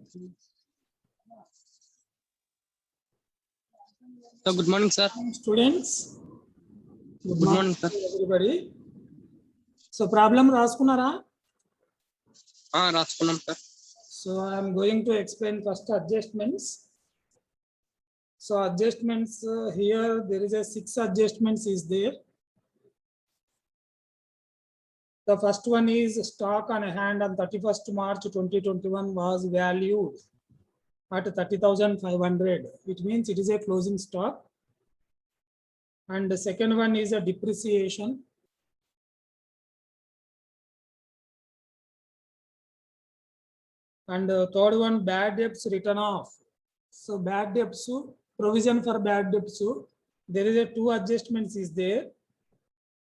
So good morning, sir. Students, Good morning, sir. everybody. So problem raskunara. Raskunnam, sir. So I am going to explain first adjustments. So adjustments here there is a 6 adjustments is there. The first one is stock on hand on 31st March 2021 was valued at 30,500. It means it is a closing stock. And the second one is a depreciation. And the third one, bad debts written off. So bad debts, provision for bad debts, there is a 2 adjustments is there.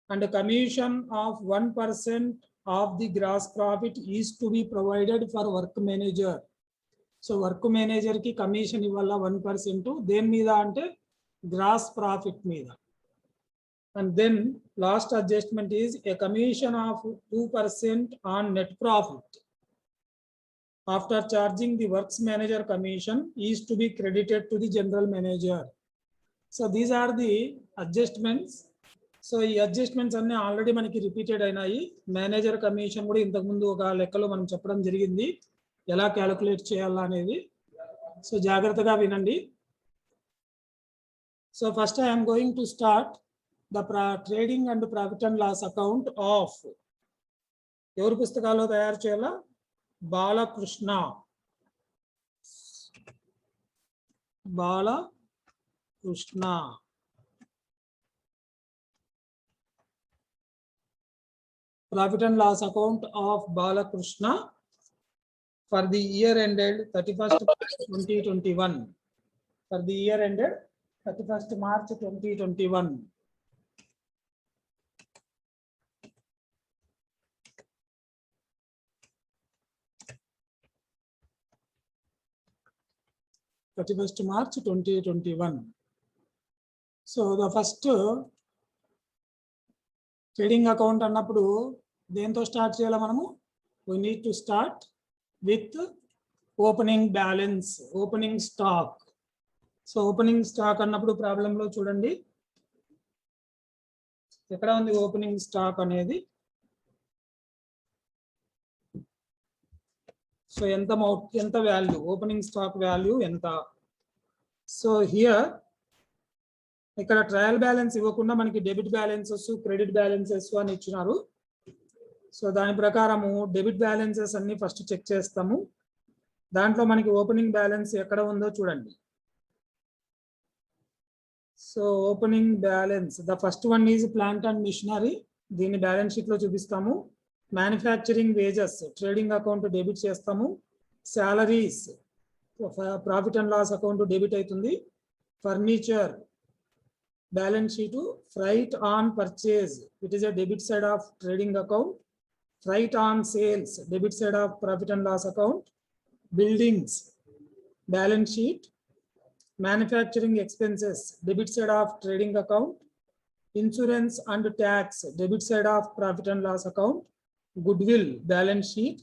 And a commission of 1% of the gross profit is to be provided for work manager. So work manager ki commission ivalla 1% then meeda ante gross profit meeda. And then last adjustment is a commission of 2% on net profit after charging the works manager commission is to be credited to the general manager. So these are the adjustments. So ఈ adjustments అన్ని already మనకి repeated అయినాయి. Manager commission కూడా ఇంతకు ముందు ఒక లెక్కలో మనం చెప్పడం జరిగింది ఎలా క్యాలిక్యులేట్ చేయాలా అనేది. సో జాగ్రత్తగా వినండి. So first I am going to start the trading and profit and loss account of ఎవరి పుస్తకాల్లో తయారు చేయాలా? Balakrishna. Profit and loss account of Balakrishna for the year ended 31st March 2021. For the year ended 31st March 2021. March 2021. So the first trading account అన్నప్పుడు దేంతో start చేయాలి మనము? We need to start with opening balance, opening stock. So opening stock అన్నప్పుడు problem లో చూడండి ఎక్కడ ఉంది opening stock అనేది. సో ఎంత వాల్యూ, ఓపెనింగ్ స్టాక్ వాల్యూ ఎంత? సో హియర్ ఇక్కడ ట్రయల్ బ్యాలెన్స్ ఇవ్వకుండా మనకి డెబిట్ బ్యాలెన్సెస్, క్రెడిట్ బ్యాలెన్సెస్ అని ఇచ్చినారు. సో దాని ప్రకారము డెబిట్ బ్యాలెన్సెస్ అన్ని ఫస్ట్ చెక్ చేస్తాము. దాంట్లో మనకి ఓపెనింగ్ బ్యాలెన్స్ ఎక్కడ ఉందో చూడండి. So opening balance the first one is plant and machinery. దీన్ని బ్యాలెన్స్ షీట్ లో చూపిస్తాము. Manufacturing wages trading account debit చేస్తాము. Salaries profit and loss account debit అవుతుంది. Furniture balance sheet, freight on purchase, it is a debit side of trading account. Freight on sales, debit side of profit and loss account. Buildings, balance sheet. Manufacturing expenses, debit side of trading account. Insurance and tax, debit side of profit and loss account. Goodwill, balance sheet.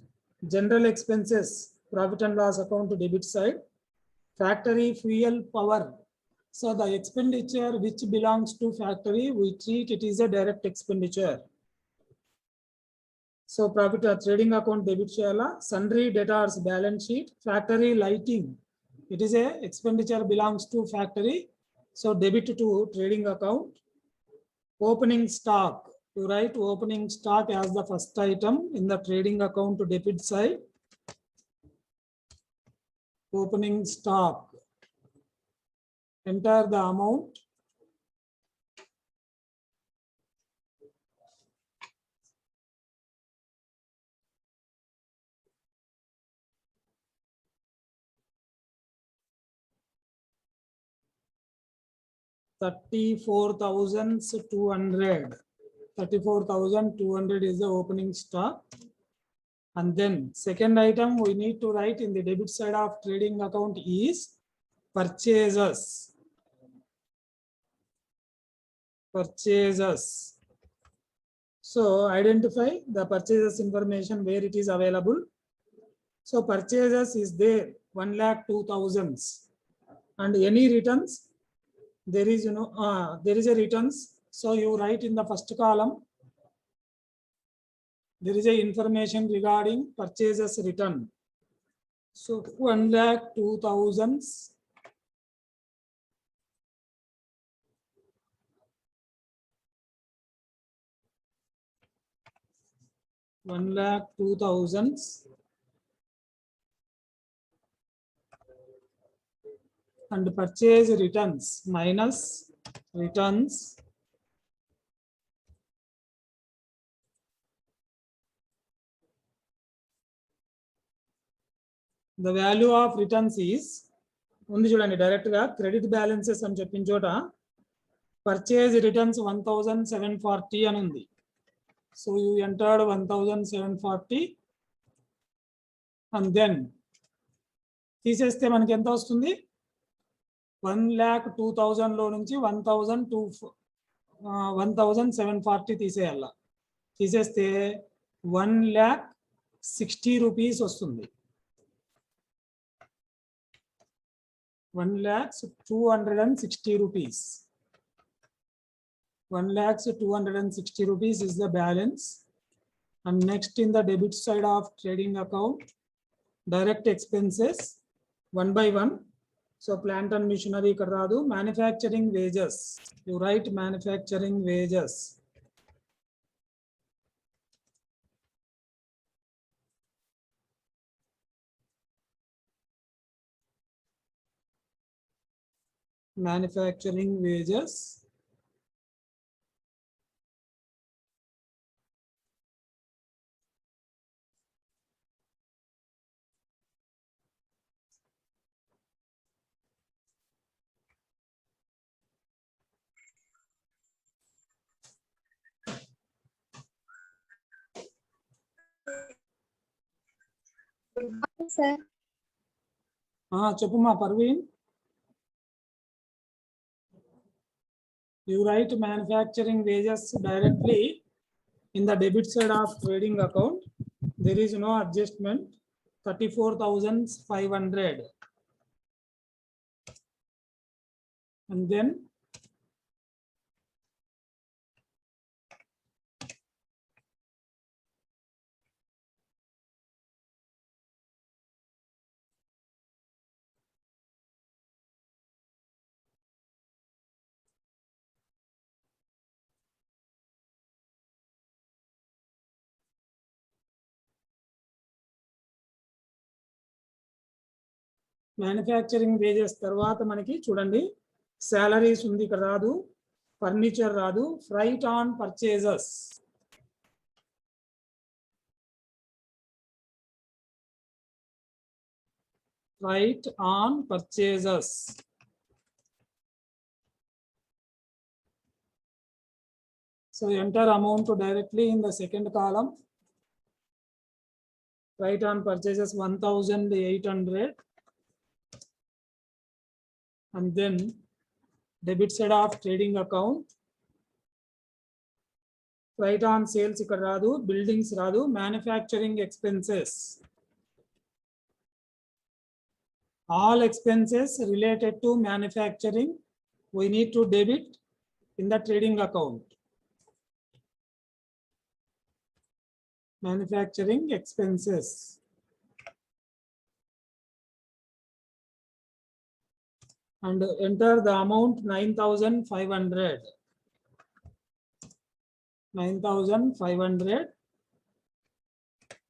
General expenses, profit and loss account, debit side. Factory fuel power. So the expenditure which belongs to factory, we treat it is a direct expenditure. So profit trading account debit cheyala. Sundry debtors balance sheet. Factory lighting, it is a expenditure belongs to factory, so debit to trading account. Opening stock, you write opening stock as the first item in the trading account debit side. Opening stock, enter the amount. $34,200. 34,200 is the opening stock. And then second item we need to write in the debit side of trading account is purchases. Purchases. So identify the purchases information where it is available. So purchases is there 1,02,000 and any returns there is there is a returns, so you write in the first column there is a information regarding purchases return. So 1,02,000 1,02,000 and purchase returns minus returns the value of returns is ఉంది చూడండి, direct గా credit balances అని చెప్పిన చోట purchase returns 1,740 అని ఉంది. So you entered 1,740 and then తీసేస్తే మనకి ఎంత వస్తుంది? 1,02,000 లో నుంచి 1,740 తీసేయాల. తీసేస్తే 1,60 రూపీస్ వస్తుంది. 1,260 rupees. 1,260 rupees is the balance. And next in the debit side of trading account, direct expenses one by one. So plant and machinery karadu, manufacturing wages. You write manufacturing wages. Manufacturing wages. Sir. Chepuma Parveen. You write manufacturing wages directly in the debit side of trading account. There is no adjustment. 34,500. And then manufacturing wages తర్వాత మనకి చూడండి salaries ఉంది, ఇక్కడ రాదు, furniture రాదు, freight on purchases. Freight on purchases. So enter amount directly in the second column. Freight on purchases 1,800. And then debit side of trading account. Freight on sales ikkada raadu, buildings raadu, manufacturing expenses. All expenses related to manufacturing we need to debit in the trading account. Manufacturing expenses. And enter the amount 9,500. 9,500.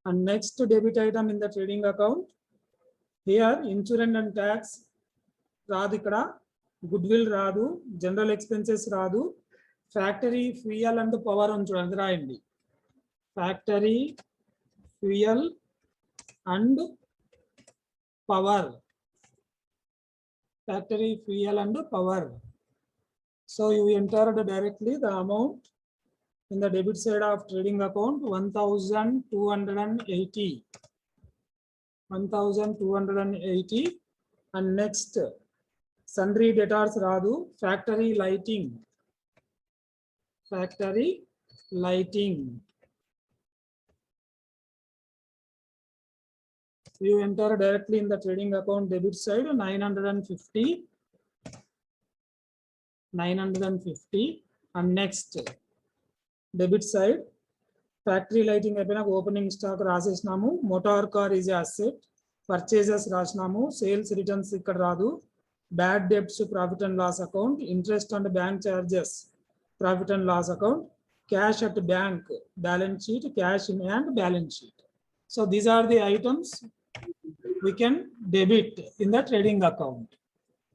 And next debit item in the trading account. Here insurance and tax రాదు, ఇక్కడ goodwill రాదు, general expenses రాదు, factory fuel and power అని చూడండి రాయండి. Factory fuel and power. Factory fuel and power. So you entered directly the amount in the debit side of trading account 1,280. 1,280. And next sundry debtors radu, factory lighting. Factory lighting. You enter directly in the trading account debit side 950. 950 and next debit side factory lighting అయిపోయినాక opening stock రాసేసినాము. Motor car is asset, purchases రాసినాము. Sales returns ఇక్కడ రాదు. Bad debts profit and loss account, interest and bank charges profit and loss account, cash at bank balance sheet, cash in hand balance sheet. So these are the items we can debit in the trading account,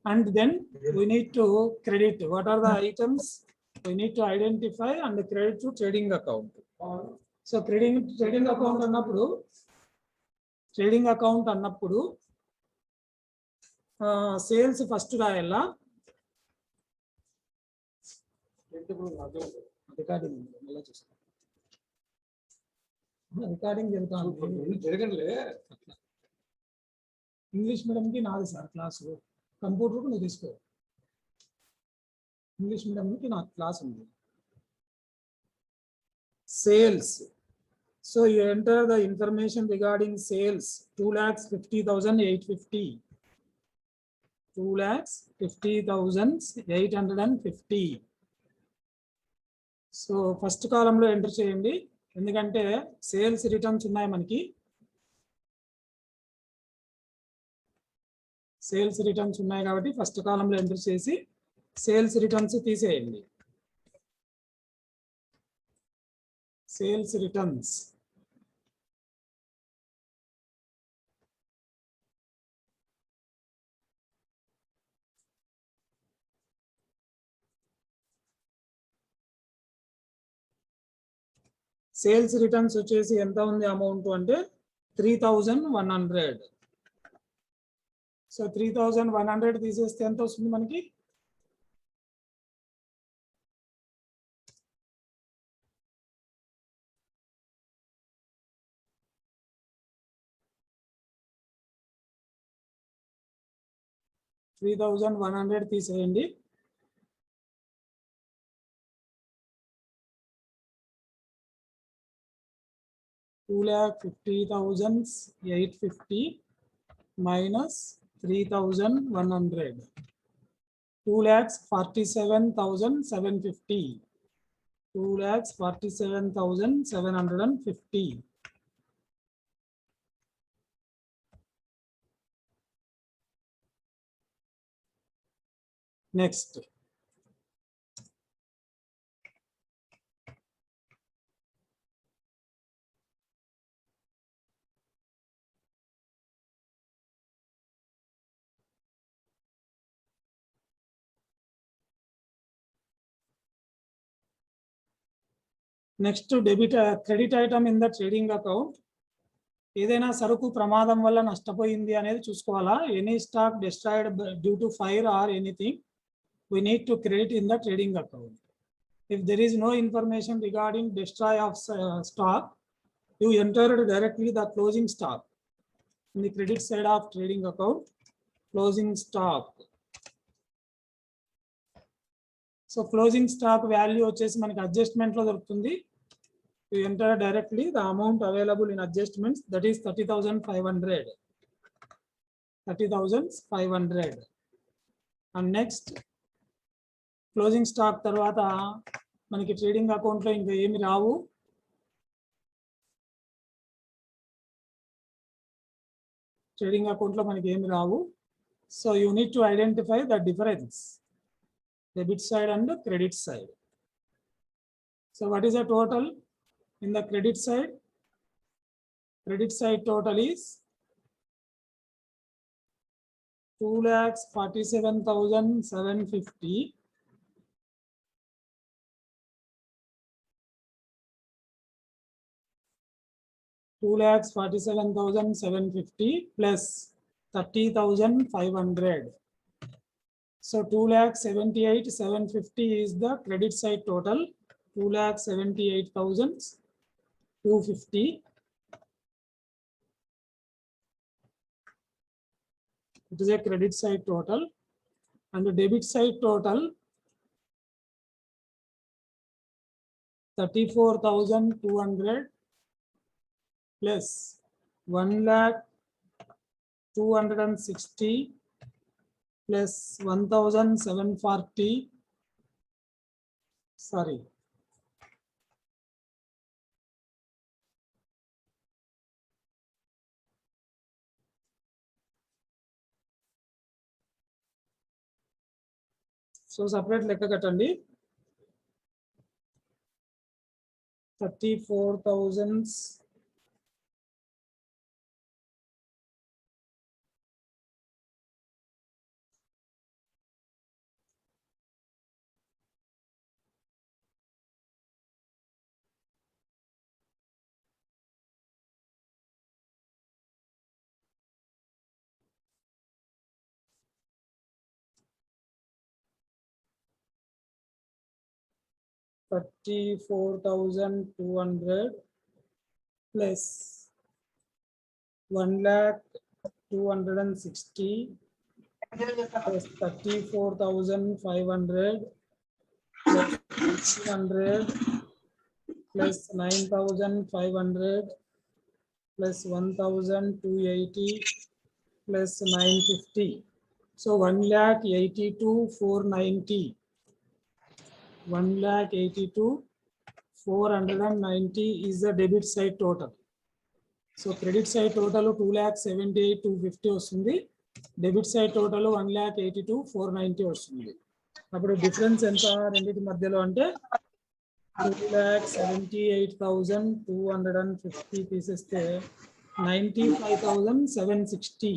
and then we need to credit. What are the items we need to identify and credit to trading account? So trading account అన్నప్పుడు sales first రాయాలా? Recording జరుగుతుంది. English మీడియంకి నాది sir class, కంప్యూటర్కు నువ్వు తీసుకో. English మీడియంకి నాకు class ఉంది. Sales. So you enter the information regarding sales 2,50,850. 2,50,850. So first కాలంలో enter చేయండి, ఎందుకంటే సేల్స్ రిటర్న్స్ ఉన్నాయి మనకి. సేల్స్ రిటర్న్స్ ఉన్నాయి కాబట్టి ఫస్ట్ కాలంలో ఎంటర్ చేసి సేల్స్ రిటర్న్స్ తీసేయండి. Sales returns. సేల్స్ రిటర్న్స్ వచ్చేసి ఎంత ఉంది అమౌంట్ అంటే 3,100. సో 3,100 తీసేస్తే ఎంత వస్తుంది మనకి? $3,100 తీసేయండి. $2,50,850 minus 3,100. 2,47,750. 2,47,750. Next. Next debit credit item in the trading account. ఏదైనా సరుకు ప్రమాదం వల్ల నష్టపోయింది అనేది చూసుకోవాలా. Any stock destroyed due to fire or anything we need to credit in the trading account. If there is no information regarding destroy of stock, you entered directly the closing stock in the credit side of trading account. Closing stock. So closing stock value వచ్చేసి మనకి adjustment లో దొరుకుతుంది. You enter directly the amount available in adjustments, that is 30,500. 30,500. And next closing stock తర్వాత మనకి trading account లో ఇంకా ఏమి రావు. Trading account లో మనకి ఏమి రావు. So you need to identify the difference debit side and credit side. So what is the total in the credit side? Credit side total is 2,47,750 2,47,750 plus 30,500. So 2,78,750 is the credit side total. 2,78,250. It is a credit side total, and the debit side total 34,200 plus 1,00,000 260 plus 1740. Sorry. So separate లెక్క కట్టండి. 34,000 34,200 plus 1,260 plus 34,500 plus 600 plus 9,500 plus 1,280 plus 950. So 1,82,490. 1,82,490 is the debit side total. So credit side total 2,78,250 వస్తుంది. Debit side total 1,82,490 వస్తుంది. అప్పుడు difference ఎంత రెండింటి మధ్యలో అంటే 2,78,250 తీసేస్తే 95,760.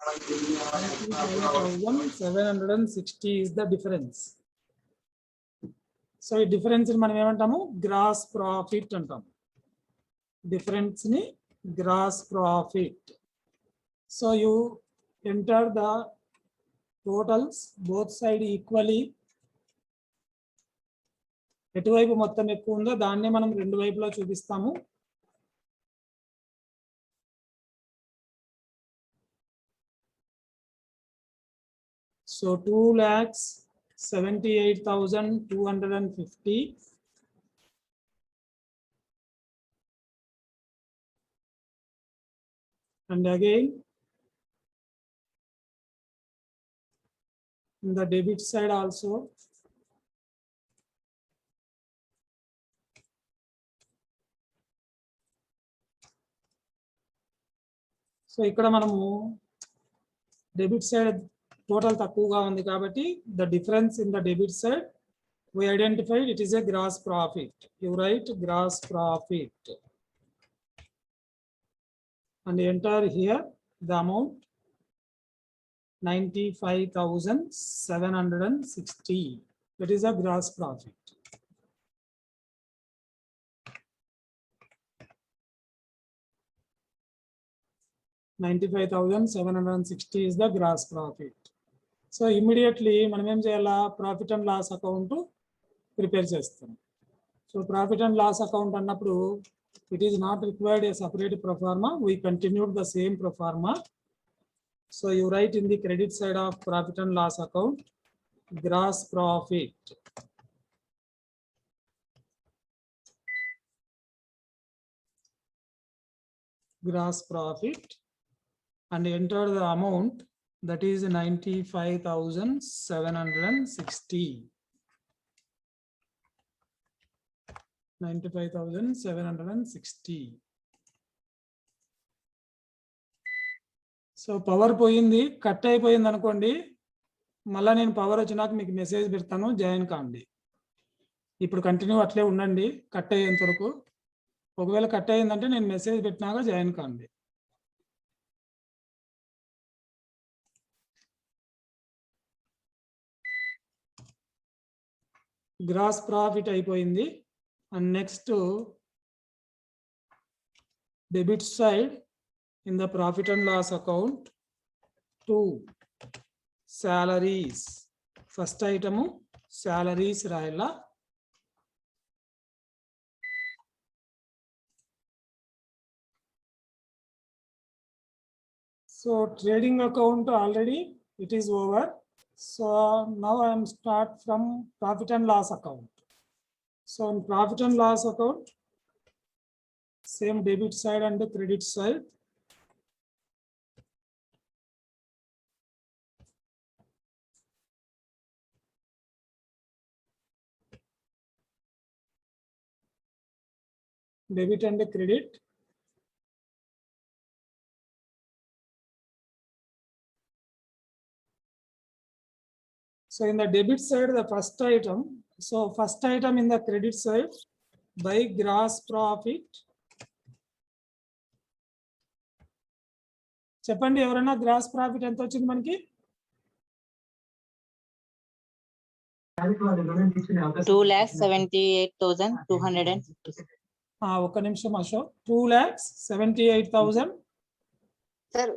95,760 is the difference. సో ఈ డిఫరెన్స్ మనం ఏమంటాము గ్రాస్ ప్రాఫిట్ అంటాం. డిఫరెన్స్ ని gross profit. So you enter the totals both side equally. ఎటువైపు మొత్తం ఎక్కువ ఉందో దాన్నే మనం రెండు వైపులా చూపిస్తాము. So 2,78,250 and again in the debit side also so ఇక్కడ మనము డెబిట్ సైడ్ టోటల్ తక్కువగా ఉంది కాబట్టి the difference in the debit side we identified it is a gross profit. You write gross profit and enter here the amount 95,760. That is a gross profit. $95,760 is the gross profit. So immediately మనం ఏం చేయాలా profit and loss account prepare చేస్తాం. So profit and loss account అన్నప్పుడు it is not required a separate proforma. We continued the same proforma. So you write in the credit side of profit and loss account gross profit. Gross profit and enter the amount that is 95,760. 95,760. So power పోయింది, cut అయిపోయింది అనుకోండి, మళ్ళీ నేను power వచ్చినాక మీకు message పెడతాను, join కాండి. ఇప్పుడు కంటిన్యూ అట్లే ఉండండి కట్ అయ్యేంత వరకు. ఒకవేళ కట్ అయ్యిందంటే నేను మెసేజ్ పెట్టినాక జాయిన్ కాండి. గ్రాస్ ప్రాఫిట్ అయిపోయింది. And next debit side in the profit and loss account 2 salaries. First item salaries రాయాలా. So trading account already it is over. So now I am start from profit and loss account. So in profit and loss account, same debit side and the credit side. debit and credit. So in the debit side, the first item, so first item in the credit side, by gross profit. చెప్పండి ఎవరైనా gross profit ఎంత వచ్చింది మనకి? 2,78,250. ఒక్క నిమిషం Ashok. 2,78,000 sir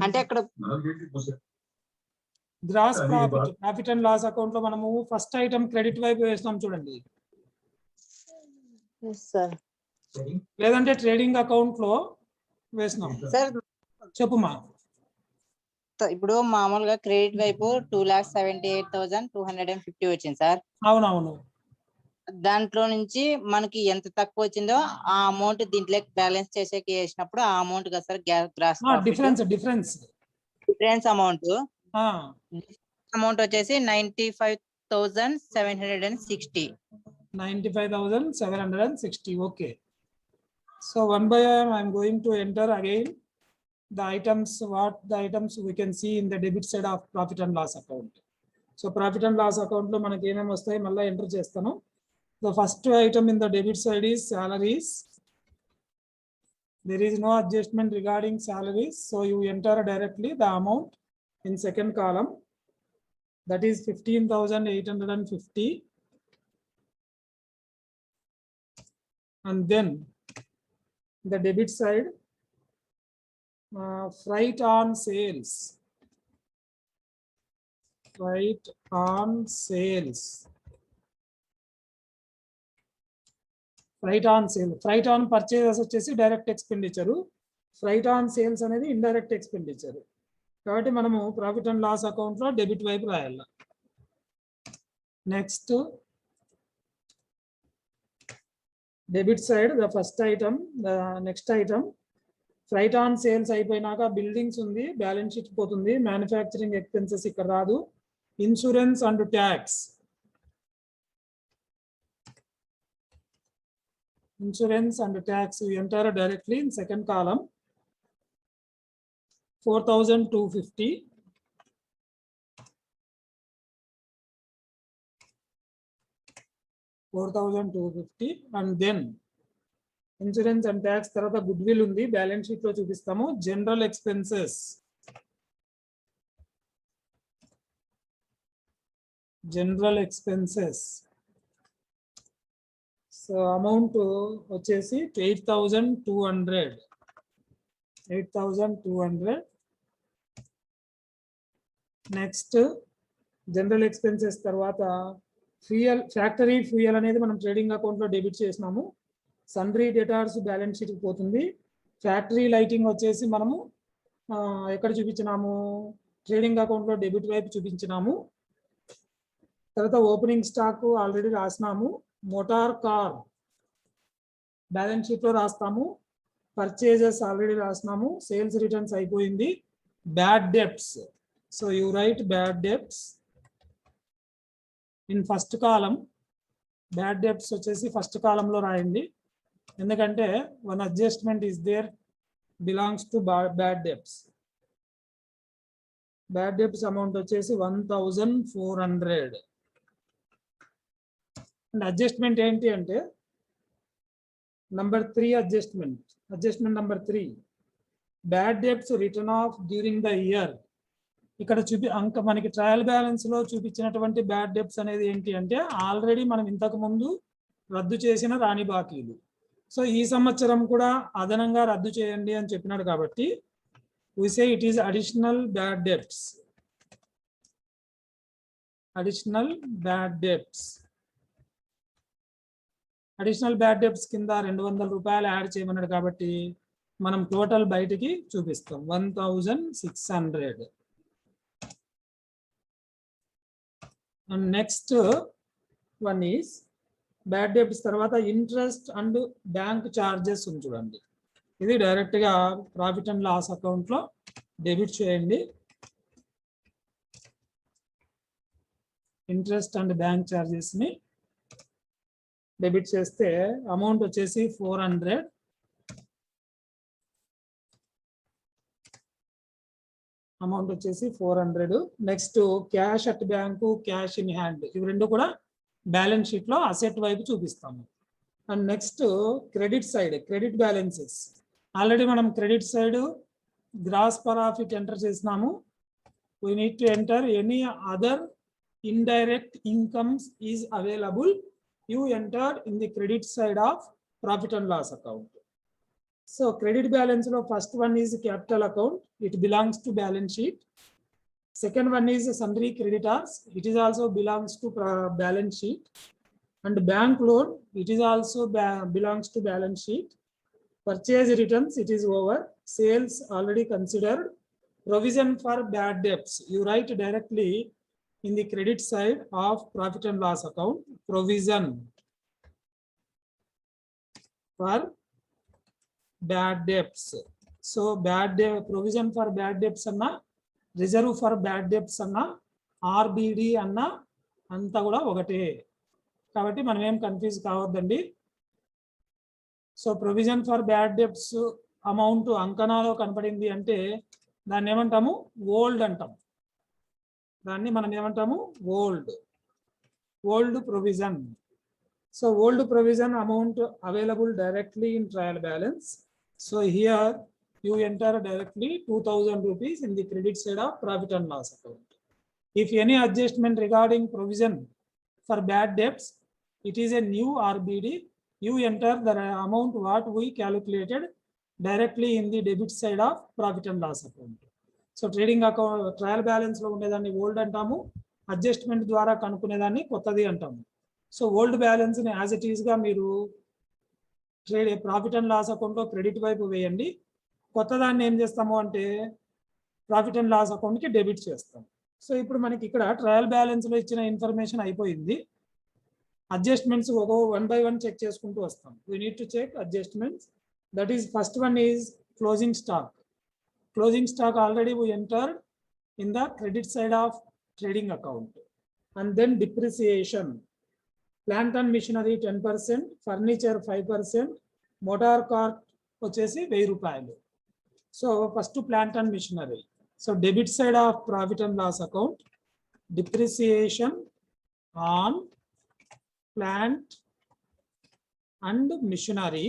అంటే అక్కడ gross profit. Profit and loss account లో మనము ఫస్ట్ ఐటమ్ క్రెడిట్ వైపు వేసినాం చూడండి. సార్ లేదంటే ట్రేడింగ్ అకౌంట్ లో వేసినాం. సార్ చెప్పుమా. ఇప్పుడు మామూలుగా క్రెడిట్ వైపు 2,78,250 వచ్చింది సార్. అవునవును. దాంట్లో నుంచి మనకి ఎంత తక్కువ వచ్చిందో ఆ అమౌంట్ దీంట్లో బ్యాలెన్స్ చేసేకి వేసినప్పుడు ఆ అమౌంట్ కదా సార్ గ్రాస్ డిఫరెన్స్ అమౌంట్ వచ్చేసి 95,760. 95,760. okay. So one by one I am going to enter again the items, what the items we can see in the debit side of profit and loss account. So profit and loss account lo manaki em vastayi malla enter chestanu. The first item in the debit side is salaries. There is no adjustment regarding salaries, so you enter directly the amount in second column, that is 15,850. And then the debit side, freight on sales. Freight on sales. Freight on sale. Freight on purchases వచ్చేసి direct expenditure. Freight on sales అనేది indirect expenditure. కాబట్టి మనము profit and loss account లో debit వైపు రాయాలి. Next debit side the first item, the next item freight on sales అయిపోయినాక buildings ఉంది, balance sheet పోతుంది, మ్యానుఫ్యాక్చరింగ్ ఎక్స్పెన్సెస్ ఇక్కడ రాదు. Insurance and tax. Insurance and tax you enter directly in second column, 4,250. And then insurance and tax తర్వాత goodwill ఉంది, balance sheet లో చూపిస్తాము. General expenses, general expenses. So amount వచ్చేసి 8,200. 8,200. Next general expenses తర్వాత fuel, factory fuel అనేది మనం trading account లో debit చేసినాము. సన్రీ డేటార్స్ బ్యాలెన్స్ షీట్ పోతుంది. ఫ్యాక్టరీ లైటింగ్ వచ్చేసి మనము ఎక్కడ చూపించినాము? ట్రేడింగ్ అకౌంట్ లో డెబిట్ వైపు చూపించినాము. తర్వాత ఓపెనింగ్ స్టాక్ ఆల్రెడీ రాసినాము. మోటార్ కార్ బ్యాలెన్స్ షీట్ లో రాస్తాము. పర్చేజెస్ ఆల్రెడీ రాసినాము. సేల్స్ రిటర్న్స్ అయిపోయింది. Bad debts, so you write bad debts in first కాలం. బ్యాడ్ డెప్ట్స్ వచ్చేసి ఫస్ట్ కాలంలో రాయండి, ఎందుకంటే one adjustment is there belongs to bad debts. Bad debts amount వచ్చేసి 1,400. అండ్ అడ్జస్ట్మెంట్ ఏంటి అంటే number 3 adjustment. Adjustment number 3, bad debts return of during the year. ఇక్కడ మనకి ట్రయల్ బ్యాలెన్స్ లో చూపించినటువంటి బ్యాడ్ డెప్ట్స్ అనేది ఏంటి అంటే ఆల్రెడీ మనం ఇంతకు ముందు రద్దు చేసిన రాని బాకీలు. సో ఈ సంవత్సరం కూడా అదనంగా రద్దు చేయండి అని చెప్పినాడు కాబట్టి we say it is additional bad debts. Additional bad debts. Additional bad debts కింద 200 రూపాయలు యాడ్ చేయమన్నాడు కాబట్టి మనం టోటల్ బయటికి చూపిస్తాం 1,600. And next one is bad debts తర్వాత ఇంట్రెస్ట్ అండ్ బ్యాంక్ చార్జెస్ ఉంది చూడండి. ఇది డైరెక్ట్ గా ప్రాఫిట్ అండ్ లాస్ అకౌంట్ లో డెబిట్ చేయండి. ఇంట్రెస్ట్ అండ్ బ్యాంక్ చార్జెస్ ని డెబిట్ చేస్తే అమౌంట్ వచ్చేసి 400. అమౌంట్ వచ్చేసి 400. Next cash at bank, cash in hand, ఇవి రెండు కూడా బ్యాలెన్స్ షీట్ లో అసెట్ వైపు చూపిస్తాము. And next credit side, credit balances. Already మనం credit side gross profit enter చేసినాము. we need to enter any other indirect incomes is available, you entered in the credit side of profit and loss account. So credit balance lo first one is capital account, it belongs to balance sheet. Second one is sundry creditors, it is also belongs to balance sheet. And bank loan, it is also belongs to balance sheet. Purchase returns, it is over. Sales already considered. Provision for bad debts, you write directly in the credit side of profit and loss account. Provision for bad debts. So provision for bad debts anna, reserve for bad debts anna, RBD anna anta kuda okate. Kabatti మనం ఏం confuse కావద్దండి. So provision for bad debts amount అంకణాలో కనపడింది అంటే దాన్ని ఏమంటాము, old అంటాం. దాన్ని మనం ఏమంటాము, old provision. So old provision amount available directly in trial balance. So here you enter directly 2000 rupees in the credit side of profit and loss account. If any adjustment regarding provision for bad debts, it is a new RBD, you enter the amount what we calculated directly in the debit side of profit and loss account. So trading account trial balance లో ఉండేదాన్ని old అంటాము, adjustment ద్వారా కనుక్కునేదాన్ని కొత్తది అంటాము. So old balance ని as it is గా మీరు ప్రాఫిట్ అండ్ లాస్ అకౌంట్ లో క్రెడిట్ వైపు వేయండి. కొత్త దాన్ని ఏం చేస్తాము అంటే ప్రాఫిట్ అండ్ లాస్ అకౌంట్ కి డెబిట్ చేస్తాం. సో ఇప్పుడు మనకి ఇక్కడ ట్రయల్ బ్యాలెన్స్ లో ఇచ్చిన ఇన్ఫర్మేషన్ అయిపోయింది. Adjustments one by one check చేసుకుంటూ వస్తాం. We need to check adjustments. That is first one is closing stock. Closing stock already we entered in the credit side of trading account. And then depreciation. Plant and machinery 10%, furniture 5%, motor car వచ్చేసి 1000 రూపాయలు. So first plant and machinery. So debit side of profit and loss account, depreciation on plant and machinery.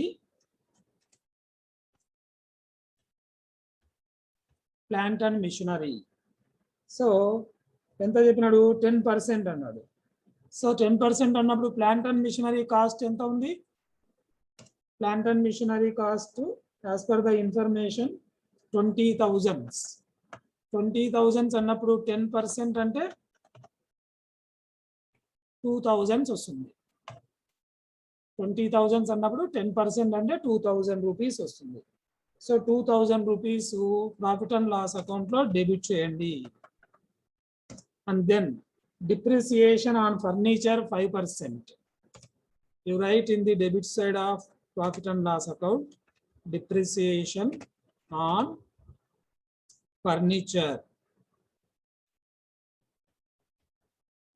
Plant and machinery. So ఎంత చెప్పినాడు, 10% అన్నాడు. So 10% అన్నప్పుడు plant and machinery cost ఎంత ఉంది? Plant and machinery cost as per the information 20,000. 20,000 అన్నప్పుడు 10% అంటే 2,000 వస్తుంది. 20,000 అన్నప్పుడు 10% అంటే 2,000 రూపీస్ వస్తుంది. So 2,000 rupees profit and loss account లో డెబిట్ చేయండి. And then depreciation on furniture 5%. You write in the debit side of profit and loss account, depreciation on furniture.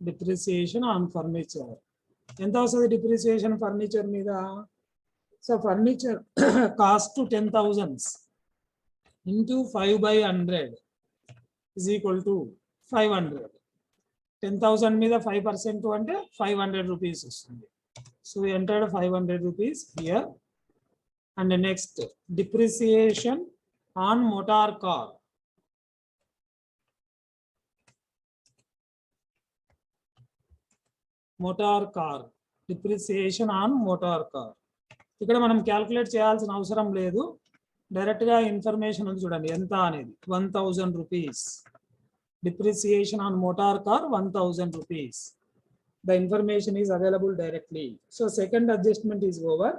Depreciation on furniture ఎంత వస్తుంది డిప్రిసియేషన్ ఫర్నిచర్ మీద? So furniture cost 10,000 into 5/100 is equal to 500. 10,000 మీద 5% అంటే 500 rupees వస్తుంది. So we entered 500 rupees here. And next depreciation on motor car. Motor car, depreciation on motor car. ఇక్కడ మనం calculate చేయాల్సిన అవసరం లేదు, డైరెక్ట్ గా ఇన్ఫర్మేషన్ ఉంది చూడండి ఎంత అనేది, 1,000 rupees. Depreciation on motor car 1,000 rupees. The information is available directly. So second adjustment is over.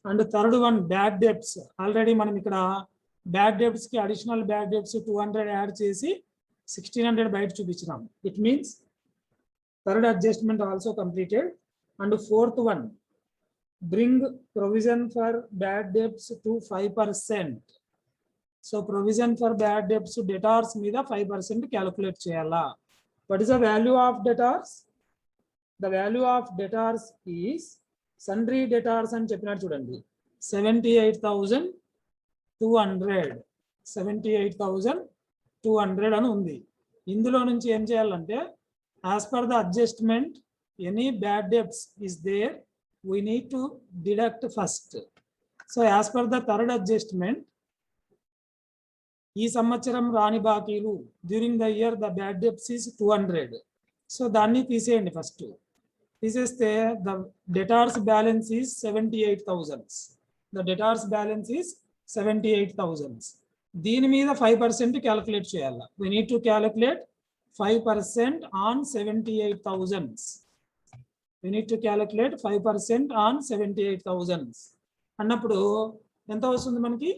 And third one, bad debts. Already మనం ఇక్కడ bad debts కి అడిషనల్ bad debts 200 యాడ్ చేసి 1,600 బయట చూపించినాం. It means third adjustment also completed. And fourth one, bring provision for bad debts to 5%. So provision for bad debts debtors మీద 5% calculate చేయాలా. What is the value of debtors? The value of debtors is సన్రీ debtors అని చెప్పినారు చూడండి 78,200 78,200 అని ఉంది. ఇందులో నుంచి ఏం చేయాలంటే as per the adjustment any bad debts is there we need to deduct first. So as per the third adjustment ఈ సంవత్సరం రాని బాకీలు during the year the bad debts is 200. So దాన్ని తీసేయండి. ఫస్ట్ తీసేస్తే the debtors balance is 78,000. The debtors balance is 78,000. దీని మీద 5% calculate చేయాలి. We need to calculate 5% on 78,000. We need to calculate 5% on 78,000 అన్నప్పుడు ఎంత వస్తుంది మనకి?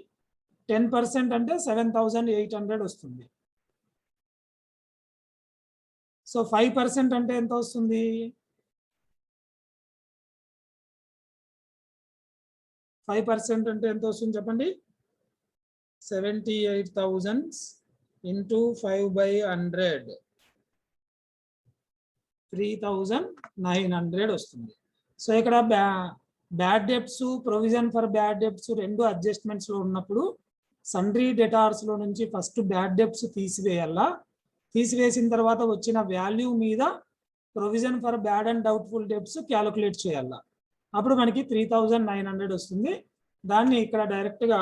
10% అంటే 7,800 వస్తుంది. సో 5% అంటే ఎంత వస్తుంది? 5% అంటే ఎంత వస్తుంది చెప్పండి? 78,000 into 5/100 3,900 వస్తుంది. సో ఇక్కడ bad debts, provision for bad debts రెండు అడ్జస్ట్మెంట్స్ లో ఉన్నప్పుడు సన్రీ డెటార్స్ లో నుంచి ఫస్ట్ బ్యాడ్ డెబ్ట్స్ తీసివేయాలా. తీసివేసిన తర్వాత వచ్చిన వాల్యూ మీద provision for bad and doubtful debts calculate చేయాలా. అప్పుడు మనకి 3,900 వస్తుంది. దాన్ని ఇక్కడ డైరెక్ట్ గా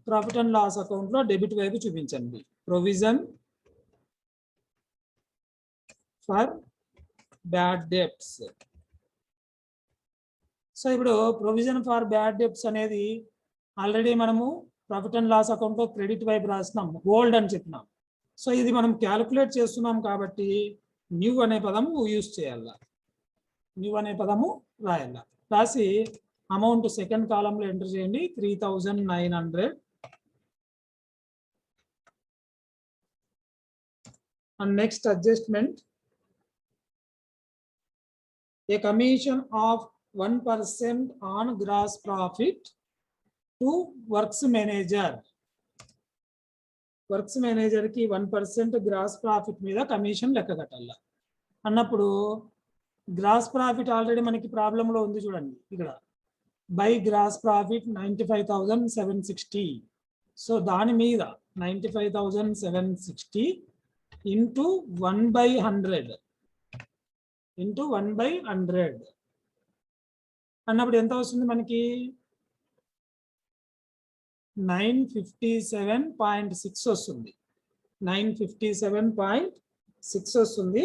ప్రాఫిట్ అండ్ లాస్ అకౌంట్ లో డెబిట్ వైపు చూపించండి. Provision for bad debts. So ఇప్పుడు ప్రొవిజన్ ఫర్ బ్యాడ్ డెబ్ట్స్ అనేది ఆల్రెడీ మనము ప్రాఫిట్ అండ్ లాస్ అకౌంట్ లో క్రెడిట్ వైపు రాసినాం, ఓల్డ్ అని చెప్పినాం. సో ఇది మనం క్యాలిక్యులేట్ చేస్తున్నాం కాబట్టి న్యూ అనే పదము యూజ్ చేయాల. న్యూ అనే పదము రాయాల. రాసి అమౌంట్ సెకండ్ కాలంలో ఎంటర్ చేయండి 3,900. And next adjustment a commission of 1% on gross profit to works manager. Works manager కి 1% గ్రాస్ ప్రాఫిట్ మీద కమిషన్ లెక్క కట్టాల అన్నప్పుడు గ్రాస్ ప్రాఫిట్ ఆల్రెడీ మనకి ప్రాబ్లం లో ఉంది చూడండి. ఇక్కడ బై గ్రాస్ ప్రాఫిట్ 95,760. సో దాని మీద 95,760 ఇంటూ 1/100 ఇంటూ 1/100 అన్నప్పుడు ఎంత వస్తుంది మనకి? 957.6 వస్తుంది. 957.6 వస్తుంది.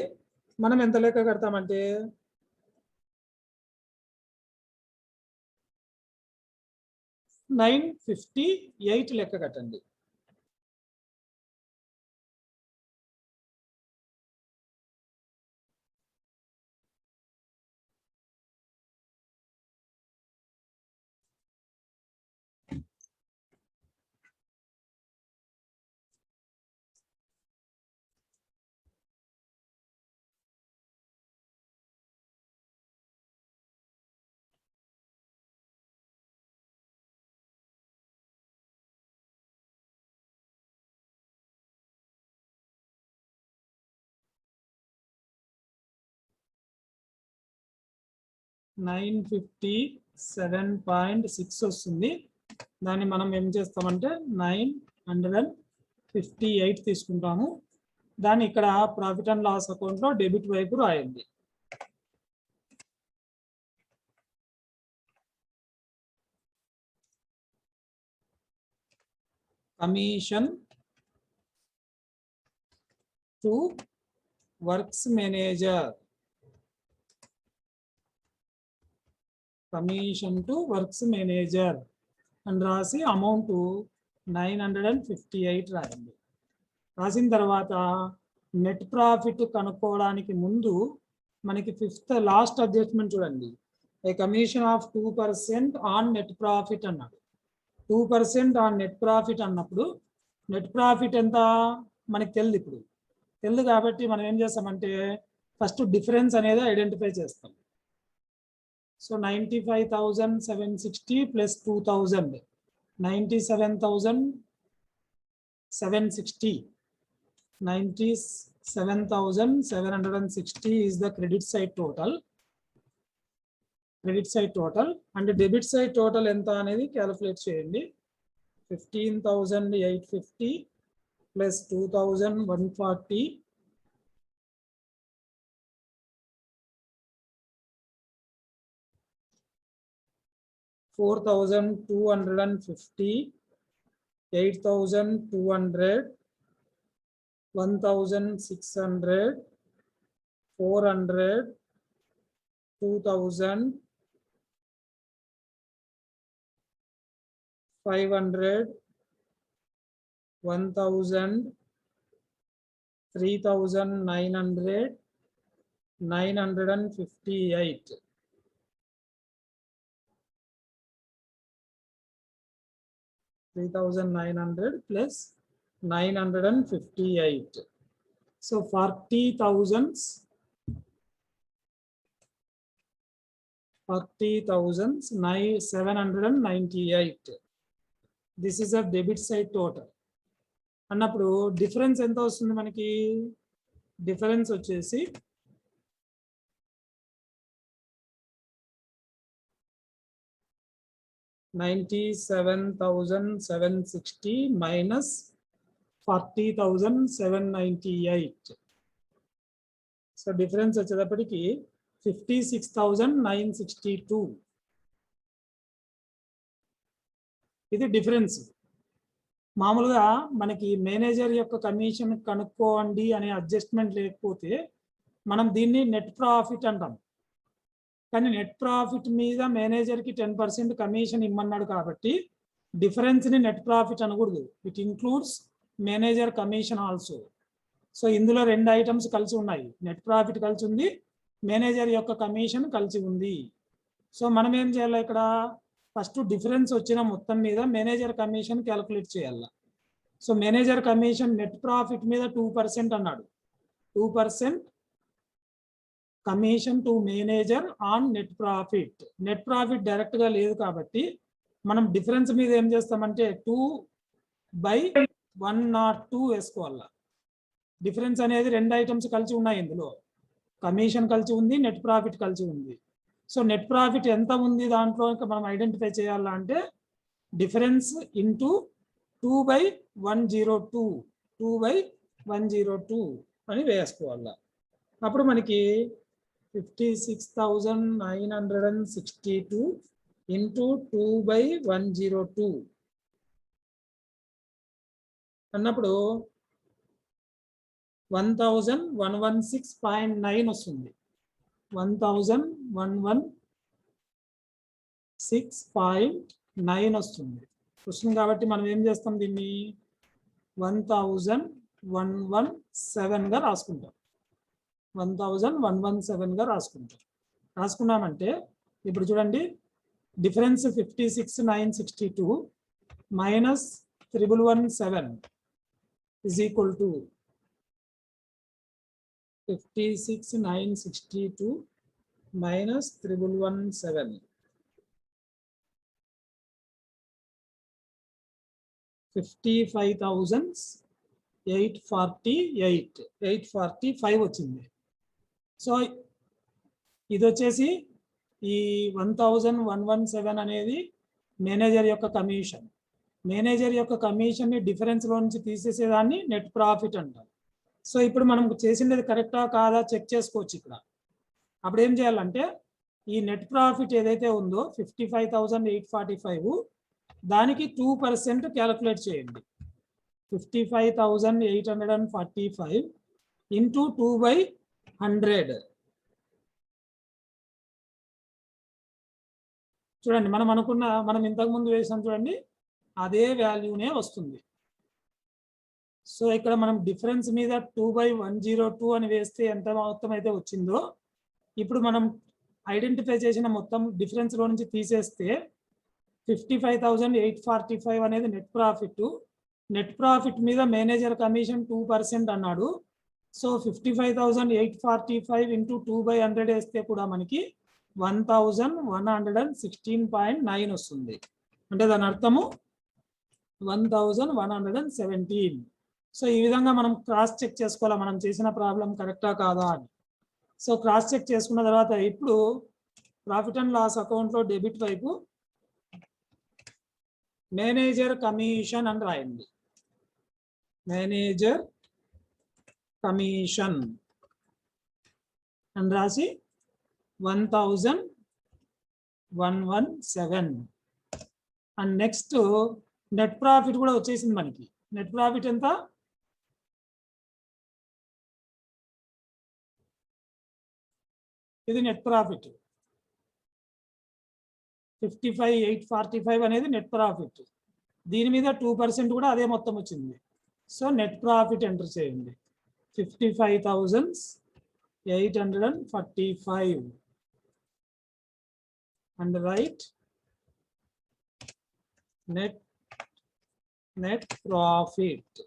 మనం ఎంత లెక్క కడతామంటే 958 లెక్క కట్టండి. $957.6 వస్తుంది. దాన్ని మనం ఏం చేస్తామంటే 958 తీసుకుంటాము. దాన్ని ఇక్కడ ప్రాఫిట్ అండ్ లాస్ అకౌంట్ లో డెబిట్ వైపు రాయండి. Commission to works manager. Commission to works manager అని రాసి అమౌంట్ 958 రాయండి. రాసిన తర్వాత నెట్ ప్రాఫిట్ కనుక్కోవడానికి ముందు మనకి ఫిఫ్త్ లాస్ట్ అడ్జస్ట్మెంట్ చూడండి. A commission of 2% on net profit అన్నాడు. 2% ఆన్ నెట్ ప్రాఫిట్ అన్నప్పుడు నెట్ ప్రాఫిట్ ఎంత మనకి తెలియదు. ఇప్పుడు తెలియదు కాబట్టి మనం ఏం చేస్తామంటే ఫస్ట్ డిఫరెన్స్ అనేది ఐడెంటిఫై చేస్తాం. So 95,760 plus 2,000 97,760. 97,760 is the credit side total. Credit side total and debit side total ఎంత అనేది క్యాలిక్యులేట్ చేయండి. 15,850 plus 2,140 4,250 8,200 1,600 400 2,000 500 1,000 3,900 958 3,900 plus 958. So 40,798. This is a debit side total. అన్నప్పుడు డిఫరెన్స్ ఎంత వస్తుంది మనకి? డిఫరెన్స్ వచ్చేసి 97,760 minus 40,798. సో డిఫరెన్స్ వచ్చేటప్పటికి 56,962. ఇది డిఫరెన్స్. మామూలుగా మనకి మేనేజర్ యొక్క కమిషన్ కనుక్కోండి అనే అడ్జస్ట్మెంట్ లేకపోతే మనం దీన్ని నెట్ ప్రాఫిట్ అంటాం. కానీ నెట్ ప్రాఫిట్ మీద మేనేజర్కి 10% కమిషన్ ఇమ్మన్నాడు కాబట్టి డిఫరెన్స్ని నెట్ ప్రాఫిట్ అనకూడదు. It includes manager commission also. So ఇందులో 2 ఐటమ్స్ కలిసి ఉన్నాయి. నెట్ ప్రాఫిట్ కలిసి ఉంది, మేనేజర్ యొక్క కమిషన్ కలిసి ఉంది. సో మనం ఏం చేయాలి? ఇక్కడ ఫస్ట్ డిఫరెన్స్ వచ్చిన మొత్తం మీద మేనేజర్ కమిషన్ క్యాలిక్యులేట్ చేయాలి. So manager commission net profit మీద 2% అన్నాడు. 2% commission to manager on net profit. Net profit direct గా లేదు కాబట్టి మనం డిఫరెన్స్ మీద ఏం చేస్తామంటే 2/102 వేసుకోవాలి. డిఫరెన్స్ అనేది 2 ఐటమ్స్ కలిసి ఉన్నాయి. ఇందులో కమిషన్ కలిసి ఉంది, నెట్ ప్రాఫిట్ కలిసి ఉంది. సో నెట్ ప్రాఫిట్ ఎంత ఉంది దాంట్లో మనం ఐడెంటిఫై చేయాలంటే డిఫరెన్స్ ఇంటూ 2/102 2/102 అని వేసుకోవాలి. అప్పుడు మనకి 56,962 ఇంటూ 2/102 అన్నప్పుడు 1,116.9 వస్తుంది. 1,116.9 వస్తుంది. కాబట్టి మనం ఏం చేస్తాం? దీన్ని 1,117 గా రాసుకుంటాం. 1,117 గా రాసుకున్నామంటే ఇప్పుడు చూడండి, difference 56,962 minus 1,117 is equal to 56,962 minus 1,117. 55,845 వచ్చింది. సో ఇది వచ్చేసి ఈ 1,117 అనేది మేనేజర్ యొక్క కమిషన్. మేనేజర్ యొక్క కమిషన్ ని డిఫరెన్స్ లో నుంచి తీసేసేదాన్ని నెట్ ప్రాఫిట్ అంటారు. సో ఇప్పుడు మనం చేసింది కరెక్టా కాదా చెక్ చేసుకోవచ్చు ఇక్కడ. అప్పుడు ఏం చేయాలంటే ఈ నెట్ ప్రాఫిట్ ఏదైతే ఉందో 55,845 దానికి 2% క్యాలిక్యులేట్ చేయండి. 55,845 ఇంటూ 2/100. చూడండి, మనం ఇంతకుముందు వేసాం చూడండి, అదే వాల్యూనే వస్తుంది. సో ఇక్కడ మనం డిఫరెన్స్ మీద 2/102 అని వేస్తే ఎంత మొత్తం అయితే వచ్చిందో, ఇప్పుడు మనం ఐడెంటిఫై చేసిన మొత్తం డిఫరెన్స్ లో నుంచి తీసేస్తే 55,845 అనేది నెట్ ప్రాఫిట్. నెట్ ప్రాఫిట్ మీద మేనేజర్ కమిషన్ 2% అన్నాడు. సో 55,845 ఇంటూ 2/100 వేస్తే కూడా మనకి 1,116.9 వస్తుంది. అంటే దాని అర్థము 1,117. సో ఈ విధంగా మనం క్రాస్ చెక్ చేసుకోవాలి, మనం చేసిన ప్రాబ్లం కరెక్టా కాదా అని. సో క్రాస్ చెక్ చేసుకున్న తర్వాత ఇప్పుడు ప్రాఫిట్ అండ్ లాస్ అకౌంట్ లో డెబిట్ వైపు మేనేజర్ కమిషన్ అని రాయండి. మేనేజర్ కమిషన్ అని రాసి 1,117. అండ్ నెక్స్ట్ నెట్ ప్రాఫిట్ కూడా వచ్చేసింది మనకి. నెట్ ప్రాఫిట్ ఎంత? ఇది నెట్ ప్రాఫిట్ 55,845 అనేది నెట్ ప్రాఫిట్. దీని మీద 2% కూడా అదే మొత్తం వచ్చింది. సో నెట్ ప్రాఫిట్ ఎంటర్ చేయండి 55,845 అండ్ రైట్ నెట్ ప్రాఫిట్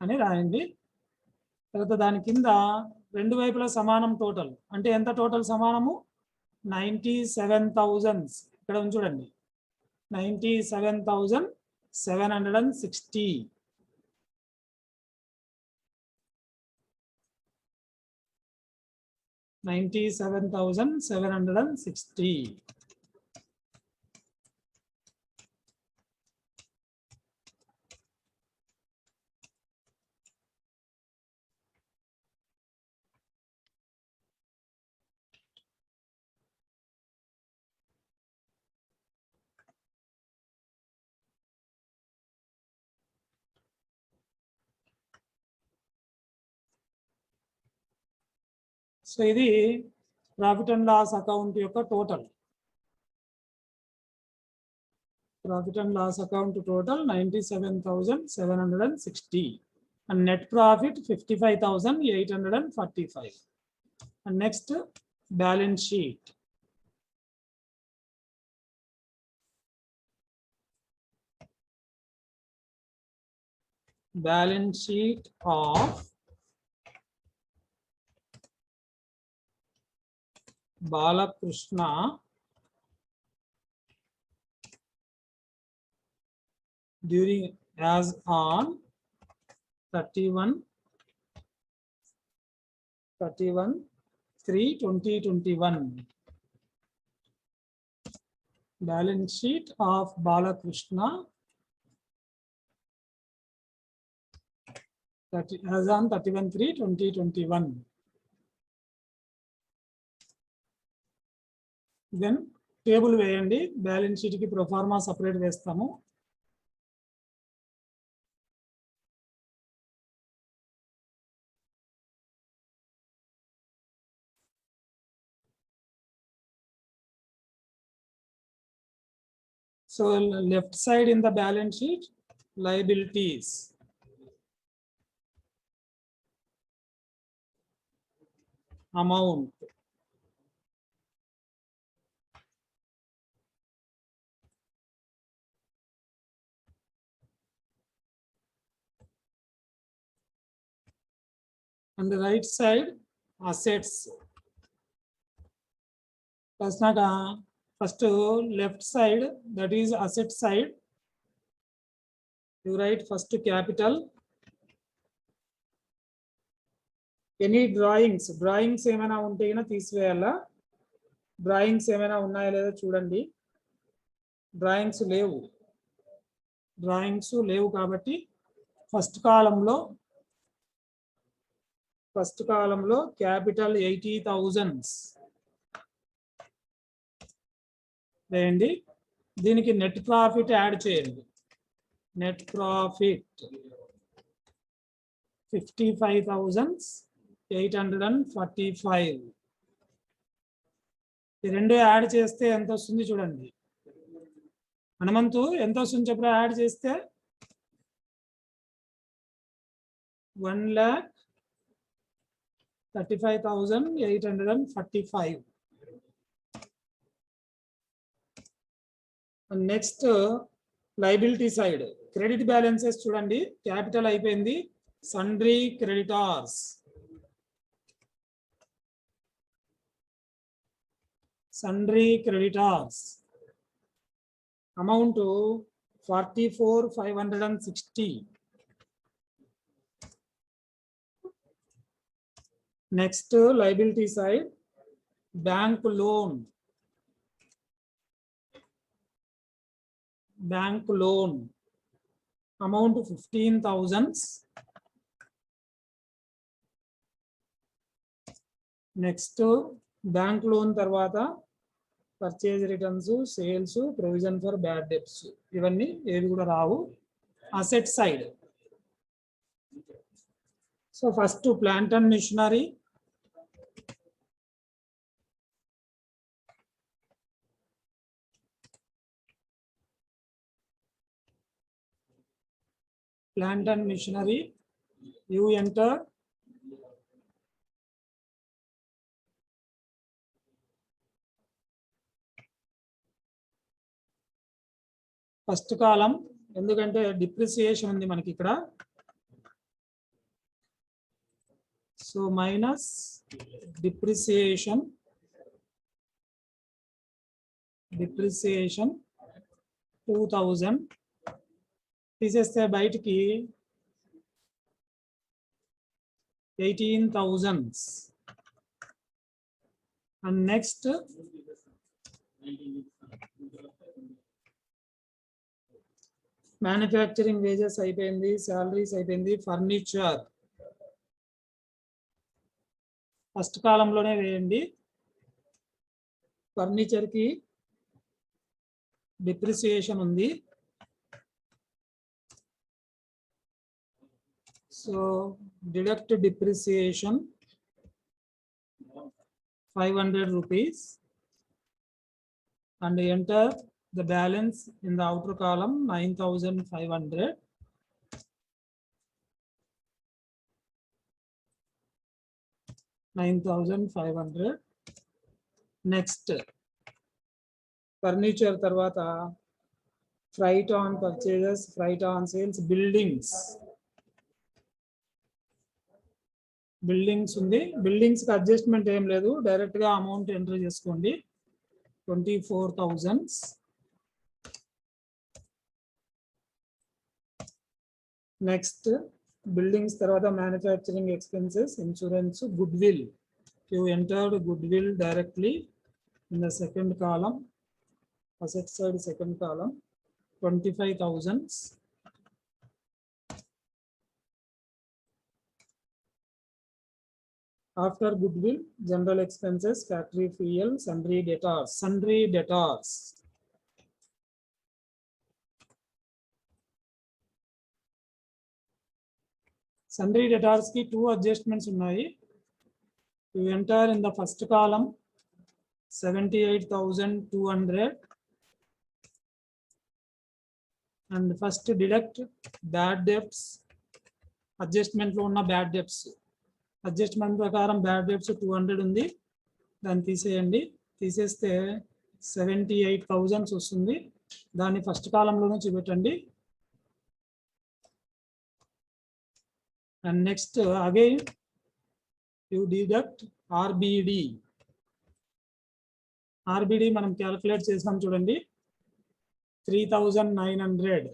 అని రాయండి. తర్వాత దాని కింద రెండు వైపులా సమానం టోటల్ అంటే ఎంత? టోటల్ సమానము 97,000. ఇక్కడ చూడండి 97,760. $97,760. సో ఇది ప్రాఫిట్ అండ్ లాస్ అకౌంట్ యొక్క total. Profit and loss account total 97,760 and net profit 55,845. And next balance sheet. Balance sheet of Balakrishna during as on 31/3/2021. Balance sheet of Balakrishna as on 31/3/2021. Then table వేయండి. Balance sheet కి proforma separate వేస్తాము. So left side in the balance sheet liabilities. Amount. On the right side, assets. First left side, that is asset side. You write first capital. Any drawings ఏమైనా ఉంటే అయినా తీసివేయాలా? Drawings ఏమైనా ఉన్నాయా లేదా చూడండి. Drawings లేవు కాబట్టి ఫస్ట్ కాలంలో క్యాపిటల్ 80,000 వేయండి. దీనికి నెట్ ప్రాఫిట్ యాడ్ చేయండి. Net profit 55,845. ఈ రెండు యాడ్ చేస్తే ఎంత వస్తుంది చూడండి. హనుమంతు ఎంత వస్తుంది చెప్పరా? యాడ్ చేస్తే 1,35,845. Next liability side credit balances చూడండి. క్యాపిటల్ అయిపోయింది. Sundry creditors. Amount 44,560. Next liability side bank loan. Bank loan amount 15,000. Next bank loan తర్వాత purchase returns, sales, provision for bad debts. ఇవన్నీ ఏవి కూడా రావు. Asset side. So first plant and machinery. Plant and machinery. You enter first కాలం, ఎందుకంటే depreciation ఉంది మనకి ఇక్కడ. So minus depreciation 2000 తీసేస్తే బయటికి 18,000. అండ్ నెక్స్ట్ మ్యానుఫ్యాక్చరింగ్ వేజెస్ అయిపోయింది, సాలరీస్ అయిపోయింది, ఫర్నిచర్ ఫస్ట్ కాలంలోనే వేయండి. ఫర్నిచర్ కి డిప్రిసియేషన్ ఉంది. So deduct depreciation 500 rupees and enter the balance in the outer column 9,500. Next furniture తర్వాత freight on purchases, freight on sales, buildings. Buildings ఉంది. Buildings కి adjustment ఏం లేదు, డైరెక్ట్ గా అమౌంట్ ఎంటర్ చేసుకోండి. 24,000. నెక్స్ట్ బిల్డింగ్స్ తర్వాత manufacturing expenses, insurance, good will. You entered good will directly in the second column, asset side second column, 25,000. After goodwill, general expenses, factory fuel, sundry debtors. Sundry debtors ki 2 adjustments ఉన్నాయి. You enter in the first column 78,200 and first deduct bad debts. Adjustment లో ఉన్న bad debts. Adjustment ప్రకారం bad debts 200 ఉంది, దాన్ని తీసేయండి. తీసేస్తే 78,000 వస్తుంది. దాన్ని ఫస్ట్ కాలంలోనే చూపెట్టండి. And next again you deduct RBD. RBD మనం క్యాలిక్యులేట్ చేసాం చూడండి, 3,900.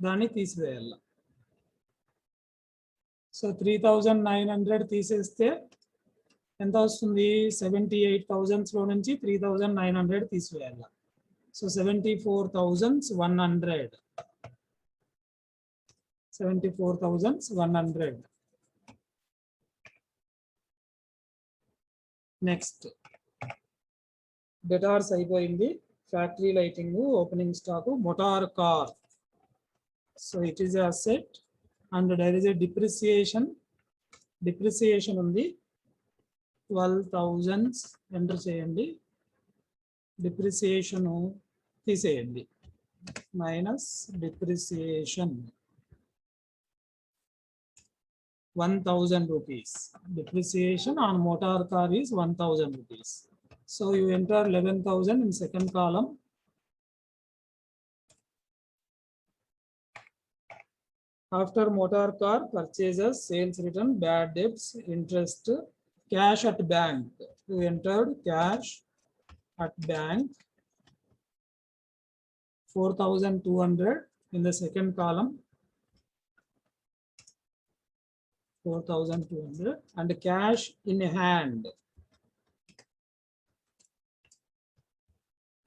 దాన్ని తీసివేయాలి. సో 3,900 తీసేస్తే ఎంత వస్తుంది? 78,000 లో నుంచి 3,900 తీసివేయాలి. సో 74,100. 74,100. నెక్స్ట్ డెటార్స్ అయిపోయింది. Factory lighting, opening stock, motor car. So it is a asset. And there is a depreciation ఉంది 12,000 ఎంటర్ చేయండి. డిప్రిసియేషన్ తీసేయండి, minus depreciation 1,000 rupees. Depreciation on motor car is 1,000 rupees. So you enter 11,000 in second column. After motor car purchases, sales return, bad debts, interest, cash at bank. You entered cash at bank 4,200 in the second column. 4,200 and cash in hand.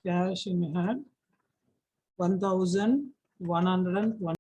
cash in hand 1120